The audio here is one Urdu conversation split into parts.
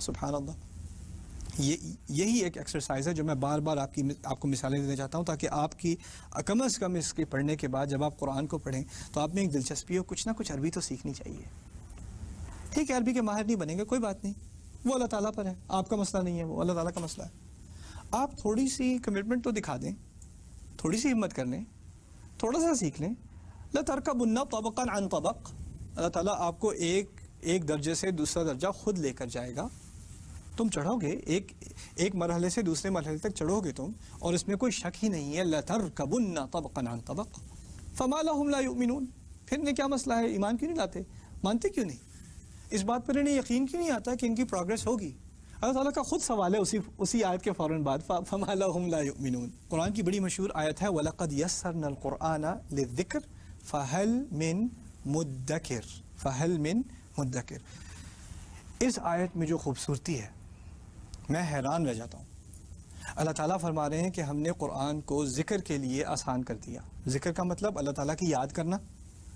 سبحان اللہ. یہی ایک ایکسرسائز ہے جو میں بار بار آپ کو مثالیں دینا چاہتا ہوں تاکہ آپ کی کم از کم اس کے پڑھنے کے بعد جب آپ قرآن کو پڑھیں تو آپ میں ایک دلچسپی ہو, کچھ نہ کچھ عربی تو سیکھنی چاہیے. ٹھیک ہے عربی کے ماہر نہیں بنیں گے, کوئی بات نہیں, وہ اللہ تعالیٰ پر ہے, آپ کا مسئلہ نہیں ہے, وہ اللہ تعالیٰ کا مسئلہ ہے. آپ تھوڑی سی کمٹمنٹ تو دکھا دیں, تھوڑی سی ہمت کر لیں, تھوڑا سا سیکھ لیں. لَتَرْكَبُنَّ طَبَقًا عَنْ طَبَقٍ, اللہ تعالیٰ آپ کو ایک درجے سے دوسرا درجہ خود لے کر جائے گا. تم چڑھو گے, ایک مرحلے سے دوسرے مرحلے تک چڑھو گے تم, اور اس میں کوئی شک ہی نہیں ہے. لَتَرْكَبُنَّ طَبَقًا عَنْ طَبَقٍ فَمَا لَهُمْ لَا يُؤْمِنُونَ. پھر انہیں کیا مسئلہ ہے, ایمان کیوں نہیں لاتے, مانتے کیوں نہیں, اس بات پر انہیں یقین کیوں نہیں آتا کہ ان کی پروگرس ہوگی. اللہ تعالیٰ کا خود سوال ہے اسی آیت کے فوراً بعد, فَمَا لَهُمْ لَا يُؤْمِنُونَ. قرآن کی بڑی مشہور آیت ہے وَلَقَدْ يَسَّرْنَا الْقُرْآنَ لِلذِّكْرِ فَهَلْ مِن مُدَّكِرٍ. فَهَلْ مِن مُدَّكِرٍ. اس آیت میں جو خوبصورتی ہے میں حیران رہ جاتا ہوں. اللہ تعالیٰ فرما رہے ہیں کہ ہم نے قرآن کو ذکر کے لیے آسان کر دیا. ذکر کا مطلب اللہ تعالیٰ کی یاد کرنا.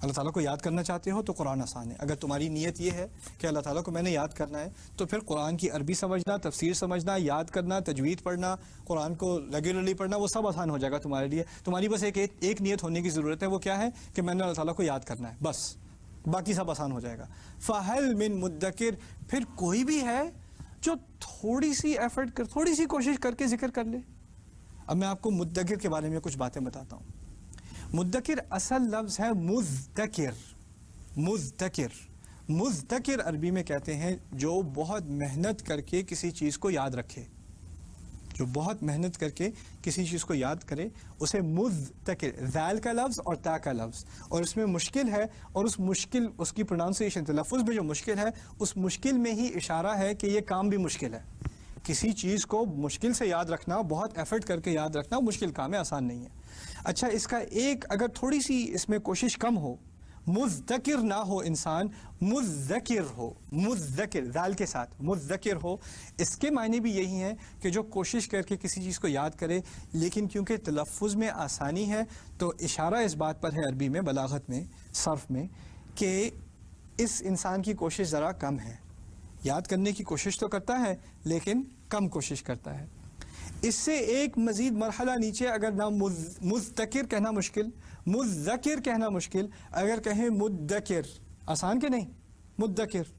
اللہ تعالیٰ کو یاد کرنا چاہتے ہو تو قرآن آسان ہے. اگر تمہاری نیت یہ ہے کہ اللہ تعالیٰ کو میں نے یاد کرنا ہے تو پھر قرآن کی عربی سمجھنا, تفسیر سمجھنا, یاد کرنا, تجوید پڑھنا, قرآن کو ریگولرلی پڑھنا, وہ سب آسان ہو جائے گا تمہارے لیے. تمہاری بس ایک نیت ہونے کی ضرورت ہے, وہ کیا ہے کہ میں نے اللہ تعالیٰ کو یاد کرنا ہے, بس باقی سب آسان ہو جائے گا. فَهَلْ مِن مُدَّكِرٍ. پھر کوئی بھی ہے جو تھوڑی سی ایفرٹ تھوڑی سی کوشش کر کے ذکر کر لے. اب میں آپ کو مدکر کے بارے میں کچھ باتیں بتاتا ہوں. مدکر اصل لفظ ہے مذکر. مذکر عربی میں کہتے ہیں جو بہت محنت کر کے کسی چیز کو یاد رکھے, جو بہت محنت کر کے کسی چیز کو یاد کرے اسے مذکر. ذال کا لفظ اور تا کا لفظ, اور اس میں مشکل ہے, اور اس کی پروناؤنسیشن تلفظ میں جو مشکل ہے اس مشکل میں ہی اشارہ ہے کہ یہ کام بھی مشکل ہے. کسی چیز کو مشکل سے یاد رکھنا, بہت ایفرٹ کر کے یاد رکھنا مشکل کام ہے, آسان نہیں ہے. اچھا اس کا اگر تھوڑی سی اس میں کوشش کم ہو, مذکر نہ ہو انسان, مذکر ہو, مذکر ذال کے ساتھ مذکر ہو, اس کے معنی بھی یہی ہیں کہ جو کوشش کر کے کسی چیز کو یاد کرے, لیکن کیونکہ تلفظ میں آسانی ہے تو اشارہ اس بات پر ہے عربی میں, بلاغت میں, صرف میں, کہ اس انسان کی کوشش ذرا کم ہے. یاد کرنے کی کوشش تو کرتا ہے لیکن کم کوشش کرتا ہے. اس سے ایک مزید مرحلہ نیچے, اگر نہ مذکر کہنا مشکل, مذکر کہنا مشکل, اگر کہیں مدکر, آسان کہ نہیں, مدکر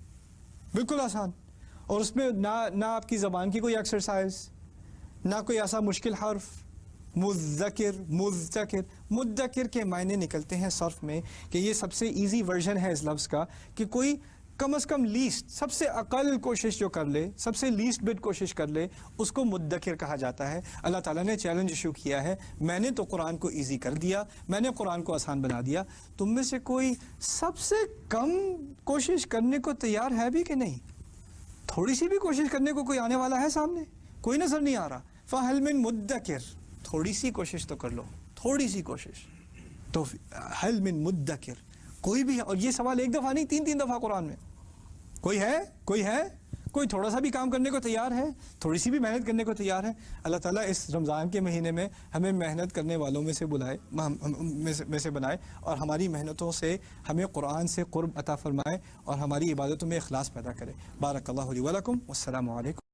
بالکل آسان, اور اس میں نہ آپ کی زبان کی کوئی ایکسرسائز, نہ کوئی ایسا مشکل حرف. مذکر, مذکر, مدکر کے معنی نکلتے ہیں صرف میں کہ یہ سب سے ایزی ورژن ہے اس لفظ کا, کہ کوئی کم از کم لیسٹ, سب سے اقل کوشش جو کر لے, سب سے لیسٹ بٹ کوشش کر لے, اس کو مدکر کہا جاتا ہے. اللہ تعالیٰ نے چیلنج ایشو کیا ہے, میں نے تو قرآن کو ایزی کر دیا, میں نے قرآن کو آسان بنا دیا, تم میں سے کوئی سب سے کم کوشش کرنے کو تیار ہے بھی کہ نہیں؟ تھوڑی سی بھی کوشش کرنے کو کوئی آنے والا ہے سامنے؟ کوئی نظر نہیں آ رہا. فَهَلْ مِن مُدَّكِرٍ, تھوڑی سی کوشش تو کر لو, تھوڑی سی کوشش. تو هَلْ مِن مُدَّكِرٍ, کوئی بھی ہے, اور یہ سوال ایک دفعہ نہیں, 3 دفعہ قرآن میں. کوئی ہے کوئی تھوڑا سا بھی کام کرنے کو تیار ہے, تھوڑی سی بھی محنت کرنے کو تیار ہے. اللہ تعالیٰ اس رمضان کے مہینے میں ہمیں محنت کرنے والوں میں سے بنائے, اور ہماری محنتوں سے ہمیں قرآن سے قرب عطا فرمائے, اور ہماری عبادتوں میں اخلاص پیدا کرے. بارک اللہ لی و لکم, والسلام علیکم.